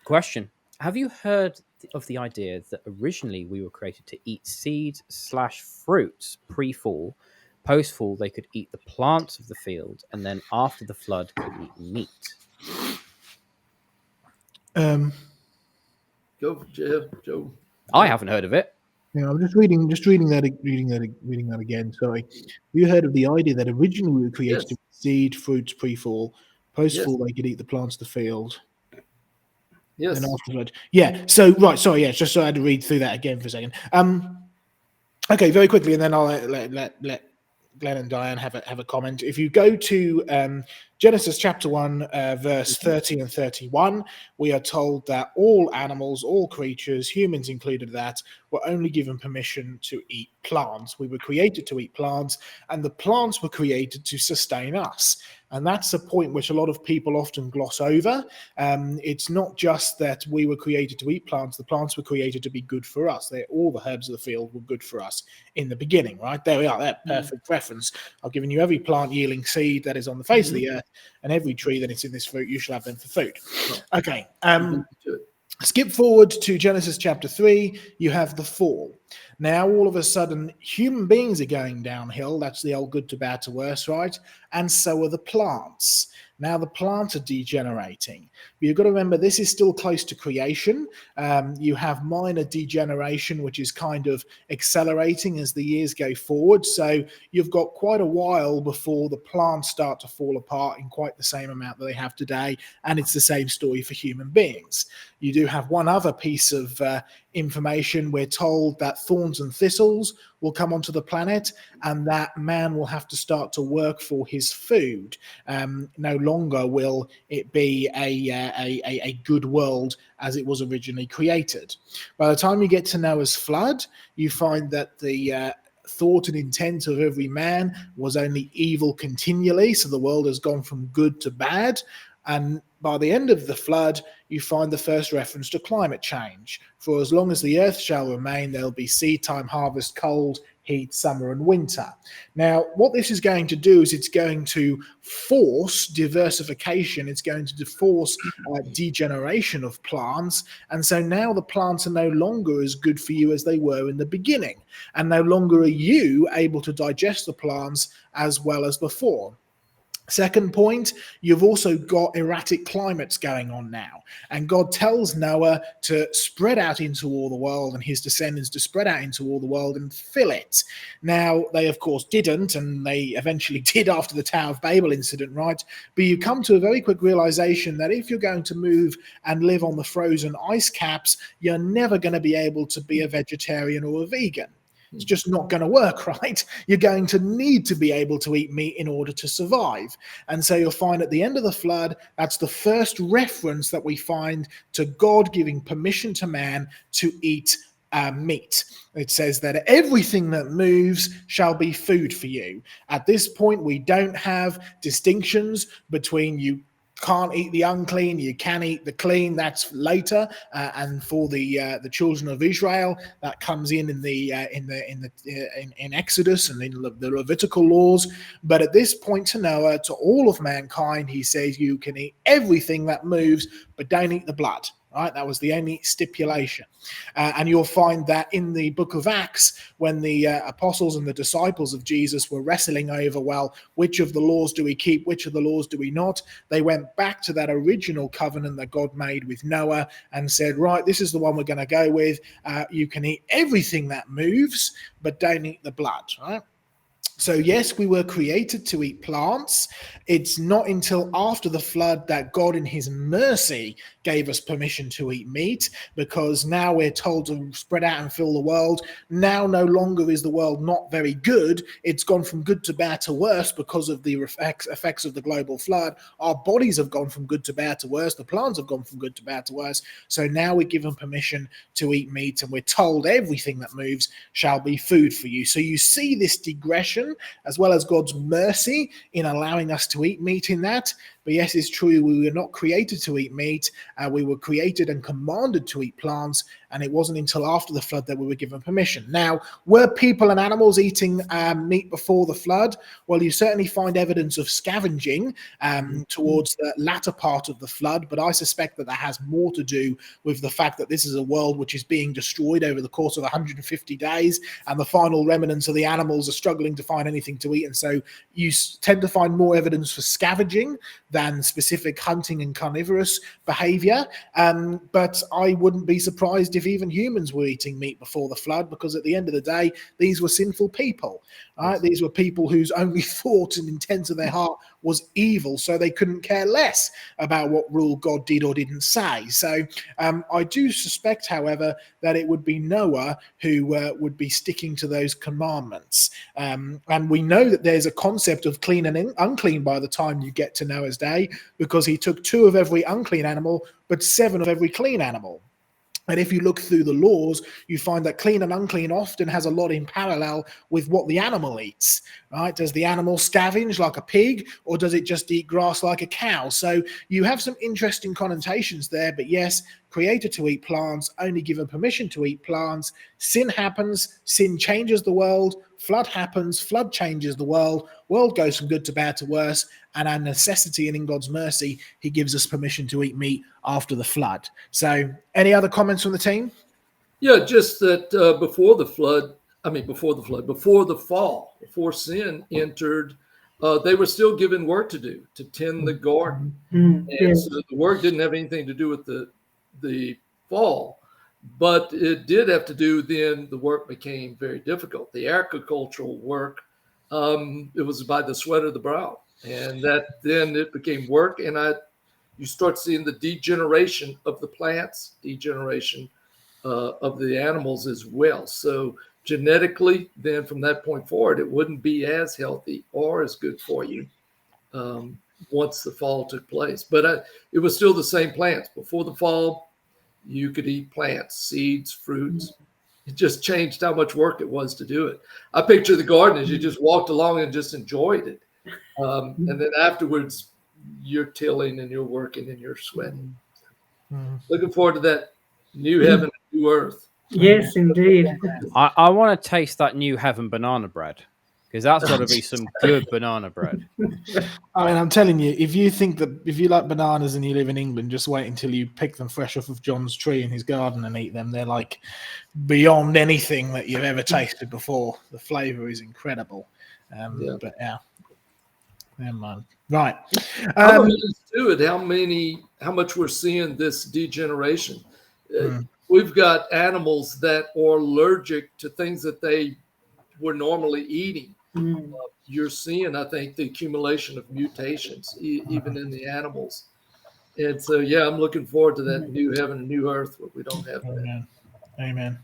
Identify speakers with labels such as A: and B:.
A: Question. Have you heard of the idea that originally we were created to eat seeds slash fruits pre-fall? Post-fall, they could eat the plants of the field, and then after the flood, could eat meat.
B: Um,
C: Go, Joe.
A: I haven't heard of it.
B: Yeah, I'm just reading that again. Sorry. You heard of the idea that originally we were created
C: Yes.
B: to seed fruits pre-fall, post-fall
C: Yes.
B: they could eat the plants of the field,
C: Yes.
B: and afterward. Yeah. So right. Sorry. Yeah. Just so I had to read through that again for a second. Okay. Very quickly, and then I'll let Glenn and Diane have a comment. If you go to Genesis chapter 1, verse 30 and 31, we are told that all animals, all creatures, humans included that, were only given permission to eat plants. We were created to eat plants, and the plants were created to sustain us. And that's a point which a lot of people often gloss over. It's not just that we were created to eat plants, the plants were created to be good for us. All the herbs of the field were good for us in the beginning, right? There we are, that perfect reference. I've given you every plant yielding seed that is on the face of the earth, and every tree that is in this fruit, you shall have them for food. Okay. Skip forward to Genesis chapter 3, you have the fall. Now, all of a sudden, human beings are going downhill. That's the old good to bad to worse, right? And so are the plants. Now, the plants are degenerating. But you've got to remember, this is still close to creation. You have minor degeneration, which is kind of accelerating as the years go forward. So you've got quite a while before the plants start to fall apart in quite the same amount that they have today. And it's the same story for human beings. You do have one other piece of information. We're told that thorns and thistles will come onto the planet, and that man will have to start to work for his food. No longer will it be a good world as it was originally created. By the time you get to Noah's flood, you find that the thought and intent of every man was only evil continually. So the world has gone from good to bad. And by the end of the flood, you find the first reference to climate change. For as long as the earth shall remain, there'll be seed time, harvest, cold, heat, summer, and winter. Now, what this is going to do is it's going to force diversification. It's going to force degeneration of plants. And so now the plants are no longer as good for you as they were in the beginning. And no longer are you able to digest the plants as well as before. Second point, you've also got erratic climates going on now. And God tells Noah to spread out into all the world, and his descendants to spread out into all the world and fill it. Now, they of course didn't, and they eventually did after the Tower of Babel incident, right? But you come to a very quick realization that if you're going to move and live on the frozen ice caps, you're never going to be able to be a vegetarian or a vegan. It's just not going to work, right? You're going to need to be able to eat meat in order to survive. And so you'll find at the end of the flood, that's the first reference that we find to God giving permission to man to eat meat. It says that everything that moves shall be food for you. At this point, we don't have distinctions between you can't eat the unclean, you can eat the clean. That's later, and for the children of Israel, that comes in Exodus and in the Levitical laws. But at this point to Noah, to all of mankind, he says you can eat everything that moves, but don't eat the blood. Right, that was the only stipulation. And you'll find that in the book of Acts, when the apostles and the disciples of Jesus were wrestling over, well, which of the laws do we keep, which of the laws do we not? They went back to that original covenant that God made with Noah and said, right, this is the one we're going to go with. You can eat everything that moves, but don't eat the blood, right? So yes, we were created to eat plants. It's not until after the flood that God in his mercy gave us permission to eat meat, because now we're told to spread out and fill the world. Now no longer is the world not very good. It's gone from good to bad to worse because of the effects of the global flood. Our bodies have gone from good to bad to worse. The plants have gone from good to bad to worse. So now we're given permission to eat meat, and we're told everything that moves shall be food for you. So you see this digression, as well as God's mercy in allowing us to eat meat in that. But yes, it's true, we were not created to eat meat. We were created and commanded to eat plants, and it wasn't until after the flood that we were given permission. Now, were people and animals eating meat before the flood? Well, you certainly find evidence of scavenging towards the latter part of the flood, but I suspect that has more to do with the fact that this is a world which is being destroyed over the course of 150 days, and the final remnants of the animals are struggling to find anything to eat, and so you tend to find more evidence for scavenging than specific hunting and carnivorous behavior. But I wouldn't be surprised if even humans were eating meat before the flood, because at the end of the day, these were sinful people. Right? These were people whose only thought and intent of their heart was evil, so they couldn't care less about what rule God did or didn't say. So I do suspect, however, that it would be Noah who would be sticking to those commandments. And we know that there's a concept of clean and unclean by the time you get to Noah's day, because he took 2 of every unclean animal, but 7 of every clean animal. And if you look through the laws, you find that clean and unclean often has a lot in parallel with what the animal eats, right? Does the animal scavenge like a pig, or does it just eat grass like a cow? So you have some interesting connotations there, but yes, created to eat plants, only given permission to eat plants. Sin happens, sin changes the world, flood happens, flood changes the world goes from good to bad to worse, and our necessity and in God's mercy, he gives us permission to eat meat after the flood. So any other comments from the team?
C: Yeah, just that before the fall, before sin entered, they were still given work to do, to tend the garden. And
D: Yes.
C: so the work didn't have anything to do with the fall, but it did have to do, then the work became very difficult. The agricultural work, it was by the sweat of the brow. And that then it became work, and you start seeing the degeneration of the plants, degeneration of the animals as well. So genetically, then from that point forward, it wouldn't be as healthy or as good for you once the fall took place. But it was still the same plants. Before the fall, you could eat plants, seeds, fruits. It just changed how much work it was to do it. I picture the garden as you just walked along and just enjoyed it. And then afterwards, you're tilling and you're working and you're sweating. Looking forward to that new heaven and new earth.
D: Yes, indeed.
A: I want to taste that new heaven banana bread, because that's got to be some good banana bread.
B: I mean, I'm telling you, if you like bananas and you live in England, just wait until you pick them fresh off of John's tree in his garden and eat them. They're like beyond anything that you've ever tasted before. The flavor is incredible. But yeah, never mind. Right.
C: I'm amazed too at how much we're seeing this degeneration. We've got animals that are allergic to things that they were normally eating. You're seeing, I think, the accumulation of mutations, even in the animals. And so, yeah, I'm looking forward to that new heaven and new earth where we don't have that.
B: Amen.